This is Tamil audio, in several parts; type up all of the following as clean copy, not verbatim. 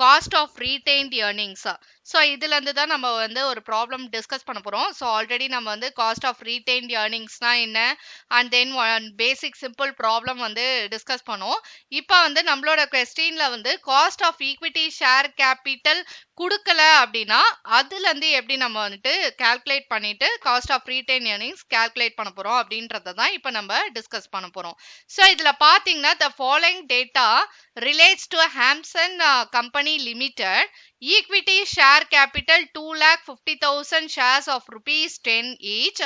Cost of retained earnings. So இதுல இருந்து தான் நம்ம வந்து ஒரு ப்ராப்ளம் டிஸ்கஸ் பண்ண போறோம். ஸோ ஆல்ரெடி நம்ம வந்து காஸ்ட் ஆஃப் ரீடைன்ட் ஏர்னிங்ஸ்னா என்ன and then basic simple problem வந்து டிஸ்கஸ் பண்ணோம். இப்போ வந்து நம்மளோட கொஸ்டின்ல வந்து cost of equity share capital கொடுக்கல அப்படின்னா அதுல இருந்து எப்படி நம்ம வந்துட்டு கால்குலேட் பண்ணிட்டு cost of retain earnings calculate பண்ண போறோம் அப்படின்றத தான் இப்போ நம்ம டிஸ்கஸ் பண்ண போறோம். ஸோ இதுல பாத்தீங்கன்னா the following data relates to Hamson Company Limited equity share capital 2,50,000 shares of rupees 10 each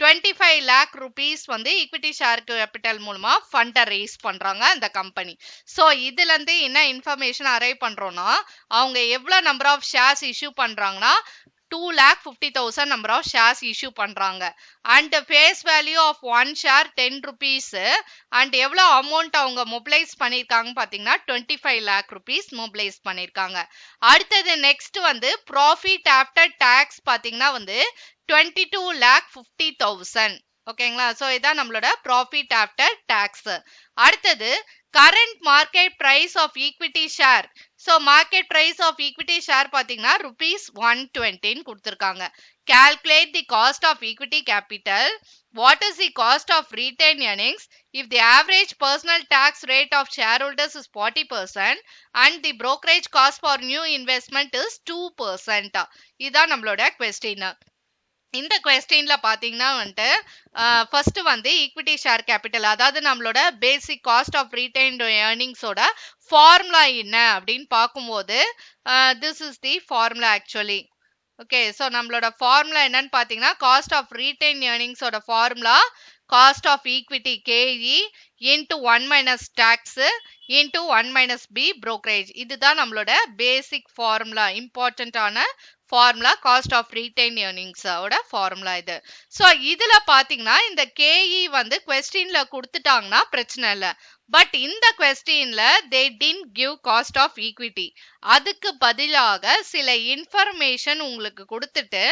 25 lakh rupees வந்து ஈக்விட்டி ஷேர் கேபிட்டல் மூலமா ஃபண்டை ரேஸ் பண்றாங்க அந்த கம்பெனி. ஸோ இதுல இருந்து என்ன இன்ஃபர்மேஷன் அரைவ் பண்றோம்னா அவங்க எவ்வளவு நம்பர் ஆஃப் ஷேர்ஸ் இஷ்யூ பண்றாங்கன்னா 2,50,000 number of shares issue பண்றாங்க and the face value of one share 10 rupees and எவ்வளவு amount அவங்க mobilize பண்ணிருக்காங்க பாத்தீங்கன்னா 25 lakh rupees mobilize பண்ணிருக்காங்க. அடுத்தது next வந்து profit after tax பாத்தீங்கன்னா வந்து 22,50,000. ஓகேங்களா? சோ இதான் நம்மளோட ப்ராஃபிட் ஆஃப்டர் டாக்ஸ். அடுத்தது current market price of equity share. So market price of equity share பாத்தீங்கன்னா ₹120 கொடுத்திருக்காங்க. Calculate the cost of equity capital. What is the cost of retained earnings if the average personal tax rate of shareholders is 40% and the brokerage cost for new investment is 2%. இதான் நம்மளோட கொஸ்டின். இந்த கொஸ்டின்ல பாத்தீங்கன்னா வந்துட்டு ஃபர்ஸ்ட் வந்து ஈக்விட்டி ஷேர் கேபிட்டல் அதாவது நம்மளோட பேசிக் காஸ்ட் ஆஃப் ரீடைன்ட் ஏர்னிங்ஸோட ஃபார்முலா என்ன அப்படின்னு பார்க்கும்போது this is the formula actually. Okay, so நம்மளோட ஃபார்முலா என்னன்னு பார்த்தீங்கன்னா காஸ்ட் ஆஃப் ரீடைன் ஏர்னிங்ஸோட formula cost of equity KE into 1 minus tax into 1 minus P brokerage. இதுதான் நம்மளோட பேசிக் ஃபார்முலா, இம்பார்ட்டன்டான ஃபார்முலா காஸ்ட் ஆஃப் ரீடைன் ஏர்னிங்ஸோட ஃபார்முலா இது. ஸோ இதுல பாத்தீங்கன்னா இந்த கேஇ வந்து கொஸ்டின்ல கொடுத்துட்டாங்கன்னா பிரச்சனை இல்லை. பட் இந்த கொஸ்டின்ல they didn't give cost of equity. அதுக்கு பதிலாக சில இன்ஃபர்மேஷன் உங்களுக்கு கொடுத்துட்டு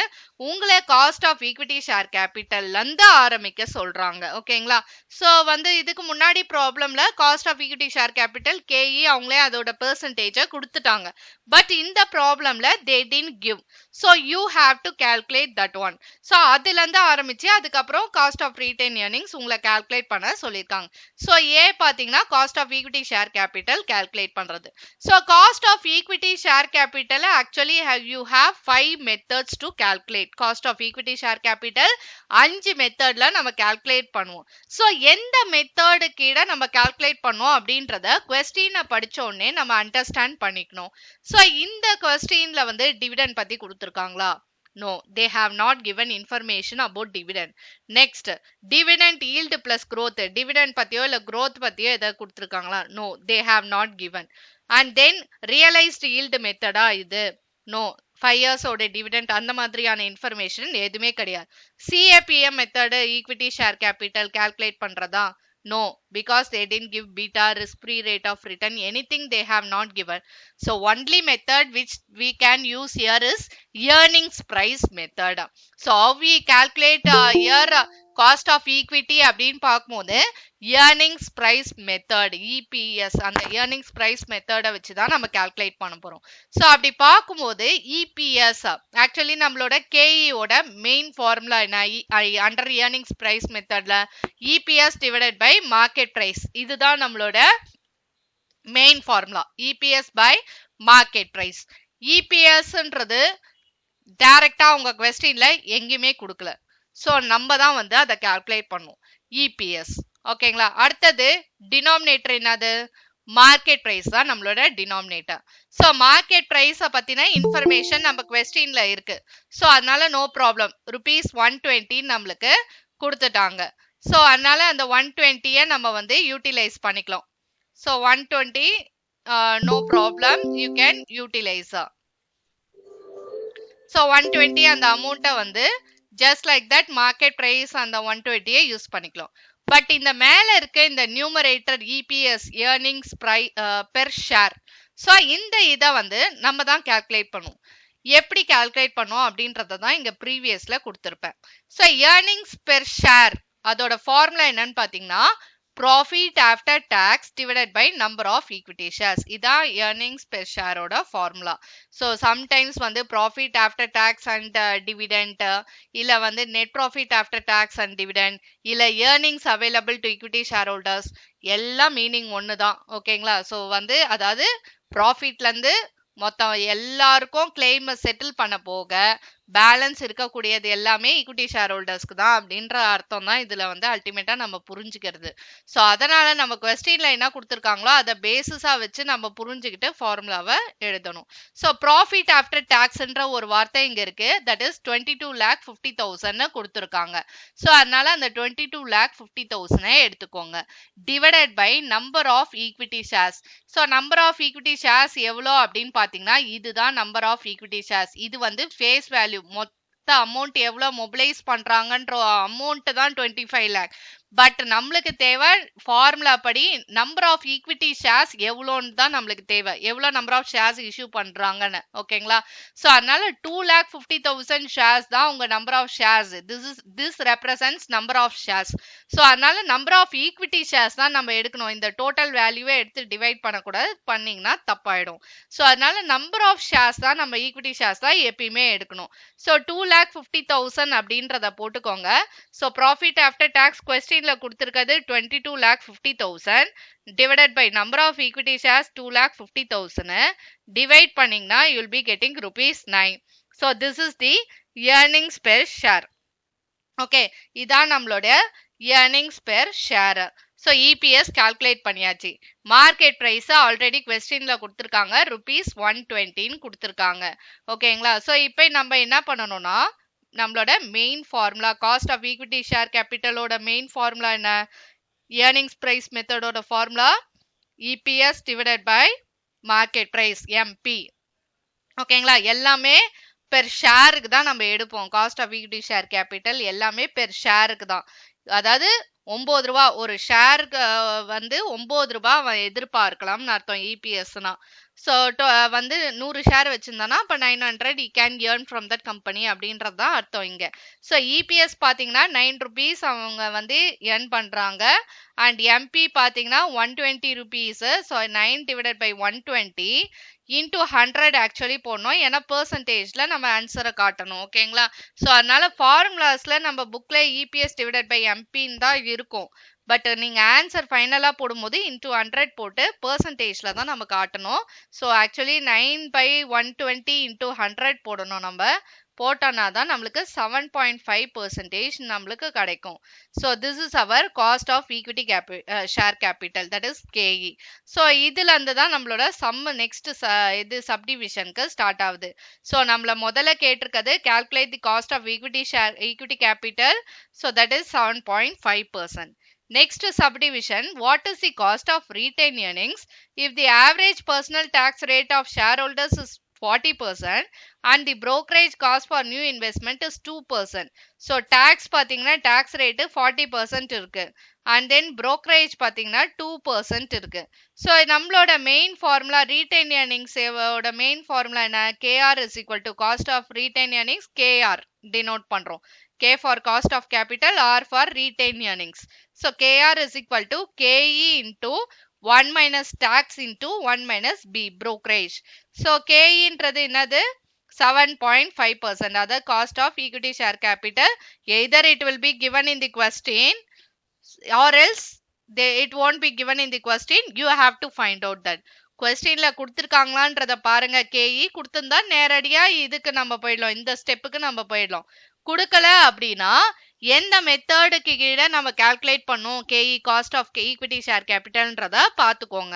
உங்களை காஸ்ட் ஆஃப் ஈக்விட்டி ஷேர் கேபிட்டல்ல இருந்து ஆரம்பிக்க சொல்றாங்க. ஓகேங்களா? ஸோ வந்து இதுக்கு முன்னாடி ப்ராப்ளம்ல cost of equity share capital KE அவங்களே அதோட பெர்சன்டேஜை கொடுத்துட்டாங்க. பட் இந்த ப்ராப்ளம்ல they didn't give. So you have to calculate that one. So அதுல இருந்து ஆரம்பிச்சு அதுக்கப்புறம் காஸ்ட் ஆஃப் ரீடைன் ஏர்னிங்ஸ் உங்களை கால்குலேட் பண்ண சொல்லியிருக்காங்க. ஸோ ஏ பாத்தீங்கன்னா cost of equity share capital calculate பண்றது. So cost of equity share capital actually you have 5 methods to calculate. Cost of equity share capital 5 மெத்தட்ல நம்ம கால்குலேட் பண்ணுவோம். ஸோ எந்த மெத்தடு கீழ நம்ம கால்குலேட் பண்ணுவோம் அப்படின்றத கொஸ்டினை படிச்ச உடனே நம்ம அண்டர்ஸ்டாண்ட் பண்ணிக்கணும். ஸோ இந்த கொஸ்டின்ல வந்து டிவிடெண்ட் பத்தி கொடுத்துருக்காங்களா? No, they have not given information about dividend. Next, dividend yield plus growth. Dividend பத்தியோ இல்ல growth பத்தியோ எதாவது கொடுத்திருக்காங்களா? No, they have not given. And then realized yield method இது? No. 5 years ஓட dividend அந்த மாதிரியான information எதுவுமே கிடையாது. CAPM method equity share capital calculate பண்றதா? No, because they didn't give beta, risk-free rate of return, anything they have not given. So only method which we can use here is earnings price method. So how we calculate here cost of equity அப்படின்னு பார்க்கும்போது earnings price method EPS அந்த earnings price method வச்சுதான் நம்ம calculate பண்ண போறோம். ஸோ அப்படி பார்க்கும்போது EPS ஆக்சுவலி நம்மளோட KE ஓட மெயின் ஃபார்முலா என்ன? Under earnings price methodல EPS divided by market price. இதுதான் நம்மளோட main formula. EPS by market price. EPSன்றது டைரக்டா உங்க கொஸ்டின்ல எங்கேயுமே கொடுக்கல. ஸோ நம்ம தான் வந்து அதை கால்குலேட் பண்ணுவோம். EPS. ஓகேங்களா? அடுத்தது டினாமினேட்டர் என்னது? மார்க்கெட் பிரைஸ் தான் நம்மளோட டினாமினேட்டர். ஸோ மார்க்கெட் பிரைஸ பத்தின இன்ஃபர்மேஷன் நம்ம கொஸ்டின்ல இருக்கு. ஸோ அதனால நோ ப்ராப்ளம். ₹120 நம்மளுக்கு கொடுத்துட்டாங்க. ஸோ அதனால அந்த 120 நம்ம வந்து யூட்டிலைஸ் பண்ணிக்கலாம். So 120 no problem, you can utilise. So 120 அந்த அமௌண்ட்டை வந்து just like that market price அந்த 120 யூஸ் பண்ணிக்கலாம். பட் இந்த மேல இருக்க இந்த numerator EPS earnings per share. So இந்த இதை வந்து நம்ம தான் கால்குலேட் பண்ணுவோம். எப்படி கால்குலேட் பண்ணுவோம் அப்படின்றத தான் இங்க ப்ரீவியஸ்ல கொடுத்துருப்பேன். ஸோ earnings per share அதோட ஃபார்முலா என்னன்னு பாத்தீங்கன்னா profit after tax divided by number of equity shares. இதான் ஏர்னிங்ஸ் பெர் ஷேரோட ஃபார்முலா. ஸோ சம்டைம்ஸ் வந்து profit after tax and dividend, இல்லை வந்து net profit after tax and dividend, இல்லை earnings available to equity shareholders, எல்லாம் மீனிங் ஒன்று தான். ஓகேங்களா? ஸோ வந்து அதாவது ப்ராஃபிட்லேருந்து மொத்தம் எல்லாருக்கும் கிளைம் செட்டில் பண்ண போக பேலன்ஸ் இருக்கக்கூடியது எல்லாமே ஈக்விட்டி ஷேர் ஹோல்டர்ஸ்க்கு தான் அப்படின்ற அர்த்தம் தான் இதுல வந்து அல்டிமேட்டா நம்ம புரிஞ்சுக்கிறது. ஸோ அதனால நம்ம கொஸ்டின்ல என்ன கொடுத்துருக்காங்களோ அதை பேசிஸா வச்சு நம்ம புரிஞ்சுக்கிட்டு ஃபார்முலாவை எழுதணும். ஸோ ப்ராஃபிட் ஆஃப்டர் டாக்ஸ்ன்ற ஒரு வார்த்தை இங்க இருக்கு, தட் இஸ் 22,50,000 கொடுத்துருக்காங்க. ஸோ அதனால அந்த 22,50,000 எடுத்துக்கோங்க. Divided by number of equity shares. So number of equity shares எவ்வளோ அப்படின்னு பாத்தீங்கன்னா இதுதான் நம்பர் ஆஃப் ஈக்விட்டி ஷேர்ஸ். இது வந்து ஃபேஸ் வேல்யூ, மொத்த அமௌண்ட் எவ்வளவு மொபிலைஸ் பண்றாங்கன்ற அமௌண்ட் தான் 25 lakh. பட் நம்மளுக்கு தேவை ஃபார்முலா படி நம்பர் ஆஃப் ஈக்விட்டி ஷேர்ஸ் எவ்வளோன்னு தான் நம்மளுக்கு தேவை, எவ்வளோ நம்பர் ஆஃப் ஷேர்ஸ் இஷ்யூ பண்றாங்கன்னு. ஓகேங்களா? ஸோ அதனால 2,50,000 ஷேர்ஸ் தான் உங்க number of shares. This represents number of shares. So அதனால நம்பர் ஆஃப் ஈக்விட்டி ஷேர்ஸ் தான் நம்ம எடுக்கணும். இந்த டோட்டல் வேல்யூவே எடுத்து டிவைட் பண்ணக்கூடாது, பண்ணீங்கன்னா தப்பாயிடும். ஸோ அதனால நம்பர் ஆஃப் ஷேர்ஸ் தான் நம்ம ஈக்விட்டி ஷேர்ஸ் தான் எப்பயுமே எடுக்கணும். ஸோ 2,50,000 அப்படின்றத போட்டுக்கோங்க. So profit after tax question கொடுத்திருக்கிறது 22,50,000 divided by number of equity shares 2,50,000 divide பண்ணீங்கன்னா you will be getting ₹9. So this is the earnings per share. Okay, இதான் நம்மளோட earnings per share. So EPS calculate பண்ணியாச்சு. மார்க்கெட் பிரைஸ் ஆல்ரெடி கொஸ்டின்ல கொடுத்திருக்காங்க ₹120 கொடுத்திருக்காங்க. ஓகேங்களா? ஸோ இப்போ நம்ம என்ன பண்ணணும்னா நம்மளோட main formula cost of equity share கேபிட்டலோட மெயின் ஃபார்முலா என்ன? ஏர்னிங்ஸ் பிரைஸ் மெத்தடோட formula EPS divided by market price MP. ஓகேங்களா? எல்லாமே பெர் ஷேருக்கு தான் நம்ம எடுப்போம். Cost of equity share capital எல்லாமே பெர் ஷேருக்கு தான். அதாவது 9 ரூபா ஒரு ஷேருக்கு வந்து 9 ரூபாய் எதிர்பார்க்கலாம்னு அர்த்தம் இபிஎஸ்னா. ஸோ வந்து 100 ஷேர் வச்சிருந்தானா அப்போ 900 you can earn from that company அப்படின்றது தான் அர்த்தம் இங்கே. ஸோ இபிஎஸ் பார்த்தீங்கன்னா ₹9 அவங்க வந்து ஏர்ன் பண்ணுறாங்க. அண்ட் எம்பி பார்த்தீங்கன்னா ₹120. So 9 divided by 120 into 100 actually போடணும், ஏன்னா பெர்சன்டேஜ்ல நம்ம ஆன்சரை காட்டணும். ஓகேங்களா? ஸோ அதனால ஃபார்முலாஸ்ல நம்ம புக்ல இபிஎஸ் டிவைடட் பை எம்பின்னு தான் இருக்கும். பட் நீங்க ஆன்சர் ஃபைனலா போடும்போது இன்டூ 100 போட்டு பெர்சன்டேஜ்ல தான் நம்ம காட்டணும். ஸோ ஆக்சுவலி 9/120 into 100 போடணும். நம்ம போட்டோம்னா தான் நம்மளுக்கு 7.5% நம்மளுக்கு கிடைக்கும். So this is our cost of equity share capital, that is KE. So இதுல இருந்து தான் நம்மளோட சம் நெக்ஸ்ட் இது சப்டிவிஷனுக்கு ஸ்டார்ட் ஆகுது. ஸோ நம்மள முதல்ல கேட்டிருக்கிறது calculate the cost of equity capital. So that is 7.5%. Next subdivision, what is the cost of retained earnings if the average personal tax rate of shareholders is 40% and the brokerage cost for new investment is 2%. So tax பாத்தீங்கன்னா tax rate 40% இருக்கு and then brokerage பாத்தீங்கன்னா 2% இருக்கு. So நம்மளோட மெயின் ஃபார்முலா retained earnings ஓட மெயின் ஃபார்முலா என்ன? KR is equal to cost of retained earnings, KR denote பண்றோம். K for cost of capital, R for retained earnings. So KR is equal to KE into 1 minus tax into 1 minus B, brokerage. So KE ன்றது என்னது? 7.5%. Other cost of equity share capital. Either it will be given in the question or else it won't be given in the question. You have to find out that. கொஸ்டின்ல கொடுத்துருக்காங்களான்றத பாருங்க. கேஇ கொடுத்திருந்தா நேரடியா இதுக்கு நம்ம போயிடலாம், இந்த ஸ்டெப்புக்கு நம்ம போயிடலாம். கொடுக்கல அப்படின்னா எந்த மெத்தடுக்கு கீழே நம்ம கால்குலேட் பண்ணும் கேஇ காஸ்ட் ஆஃப் ஈக்விட்டி ஷேர் கேபிட்டல்ன்றத பார்த்துக்கோங்க.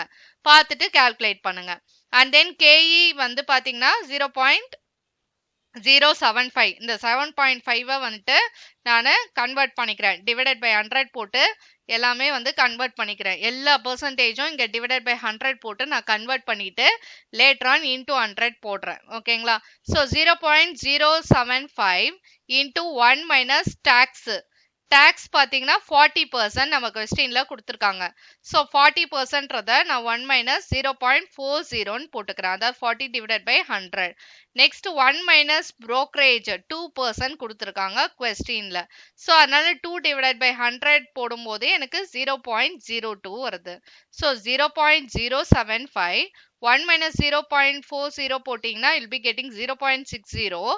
பார்த்துட்டு கால்குலேட் பண்ணுங்க. அண்ட் தென் கேஇ வந்து பாத்தீங்கன்னா 0.075. இந்த 7.5 வந்துட்டு நான் கன்வெர்ட் பண்ணிக்கிறேன். டிவைடட் பை 100 போட்டு எல்லாமே வந்து கன்வெர்ட் பண்ணிக்கிறேன். எல்லா பெர்சன்டேஜும் இங்க டிவைடட் பை 100 போட்டு நான் கன்வெர்ட் பண்ணிட்டு லேட்டர் ஆன் இன்டூ 100 போடுறேன். ஓகேங்களா? So 0.075 into 1 minus tax. tax பாத்தீங்கன்னா 40% நம்ம கொஸ்டின்ல கொடுத்திருக்காங்க. So 40%ன்றத நான் 1 minus 0.40 ன்னு போட்டுக்கிறேன். அதாவது 40 divided by 100. Next 1 minus brokerage 2% கொடுத்திருக்காங்க கொஸ்டின்ல. So அதனால 2 divided by 100 போடும்போது எனக்கு 0.02 வருது. So 0.075 1 minus 0.40 போட்டீங்கன்னா you'll be getting 0.60.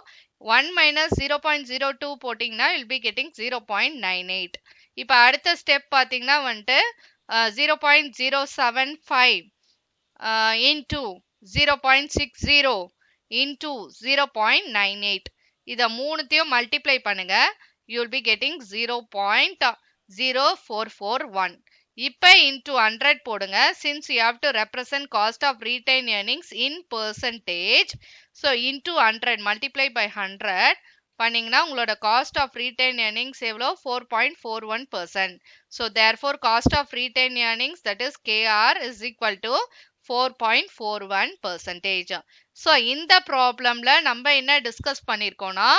1 minus 0.02 போட்டீங்கன்னா you'll be getting 0.98. இப்ப அடுத்த ஸ்டெப் பாத்தீங்கன்னா வந்துட்டு 0.075 into 0.60 into 0.98. இத மூணுத்தையும் மல்டிப்ளை பண்ணுங்க. you'll be getting 0.0441. இப்ப into 100 போடுங்க. since you have to represent cost of retained earnings in percentage, so into 100 multiply by 100 பண்ணீங்கன்னா உங்களோட cost of retained earnings எவ்வளோ 4.41%. so therefore cost of retained earnings, that is KR, is equal to 4.41%. so இந்த ப்ராப்ளம்ல நம்ம என்ன டிஸ்கஸ் பண்ணிருக்கோம்னா,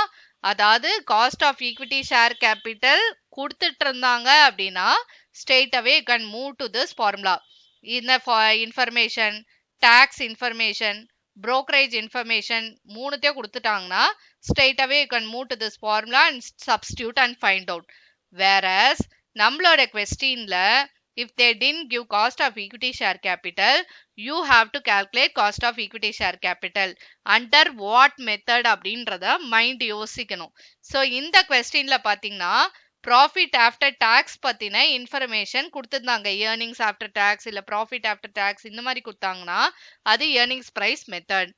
அதாவது cost of equity share capital கொடுத்துட்டு இருந்தாங்க அப்படின்னா straight away you can move to this formula. இந்த information, tax information, brokerage information மூணுத்தையும் கொடுத்துட்டாங்கன்னா straight away you can move to this formula and substitute and find out. whereas நம்மளோட questionல if they didn't give cost of equity share capital, you have to calculate cost of equity share capital. under what method அப்படின்றத மைண்ட் யோசிக்கணும். so இந்த questionல பாத்தீங்கன்னா ப்ராஃபிட் ஆஃப்டர் டாக்ஸ் பத்தின இன்ஃபர்மேஷன் கொடுத்துருந்தாங்க. ஏர்னிங்ஸ் ஆஃப்டர் டாக்ஸ் இல்ல ப்ராஃபிட் ஆஃப்டர் டாக்ஸ் இந்த மாதிரி கொடுத்தாங்கன்னா அது earnings price method.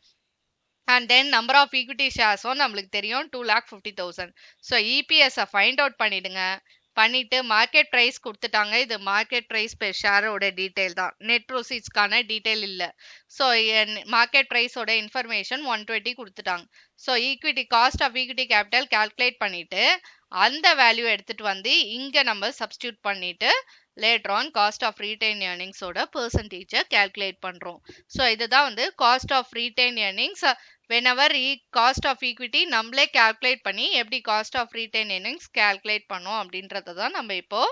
And then number of equity ஷேர்ஸும் நம்மளுக்கு தெரியும் 2,50,000. ஸோ இபிஎஸ்ஸை ஃபைண்ட் அவுட் பண்ணிடுங்க. பண்ணிட்டு மார்க்கெட் ப்ரைஸ் கொடுத்துட்டாங்க. இது மார்க்கெட் ப்ரைஸ் பெர் ஷேரோட டீடைல் தான், நெட் ப்ரோசீட்ஸ்க்கான டீடைல் இல்லை. ஸோ மார்க்கெட் ப்ரைஸோட இன்ஃபர்மேஷன் 120 கொடுத்துட்டாங்க. So equity cost of equity capital calculate பண்ணிட்டு அந்த வேல்யூ எடுத்துட்டு வந்து இங்க நம்ம சப்ஸ்டியூட் பண்ணிட்டு later on cost of retain ஏர்னிங்ஸோட பெர்சன்டேஜை கால்குலேட் பண்றோம். ஸோ இதுதான் வந்து cost of retain earnings. Whenever cost of equity நம்மளே கால்குலேட் பண்ணி எப்படி cost of retain earnings calculate பண்ணோம் அப்படின்றத தான் நம்ம இப்போ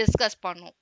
டிஸ்கஸ் பண்ணோம்.